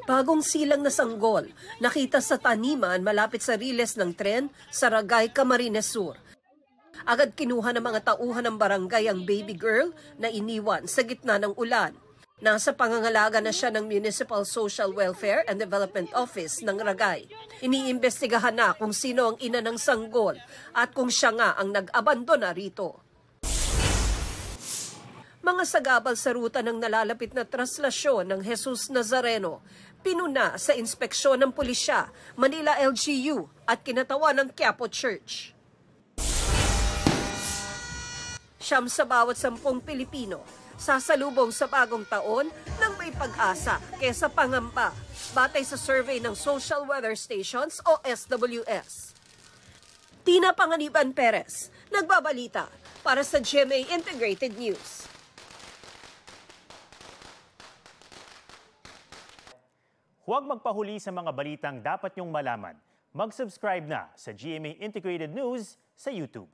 Bagong silang na sanggol, nakita sa taniman malapit sa riles ng tren sa Ragay, Camarines Sur. Agad kinuha ng mga tauhan ng barangay ang baby girl na iniwan sa gitna ng ulan. Nasa pangangalaga na siya ng Municipal Social Welfare and Development Office ng Ragay. Iniimbestigahan na kung sino ang ina ng sanggol at kung siya nga ang nag-abandona rito. Mga sagabal sa ruta ng nalalapit na traslasyon ng Jesus Nazareno, pinuna sa inspeksyon ng pulisya, Manila LGU at kinatawan ng Quiapo Church. Siyam sa bawat 10 Pilipino sasalubong sa bagong taon ng may pag-asa kesa pangamba, batay sa survey ng Social Weather Stations o SWS. Tina Panganiban Perez, nagbabalita para sa GMA Integrated News. Huwag magpahuli sa mga balitang dapat niyong malaman. Mag-subscribe na sa GMA Integrated News sa YouTube.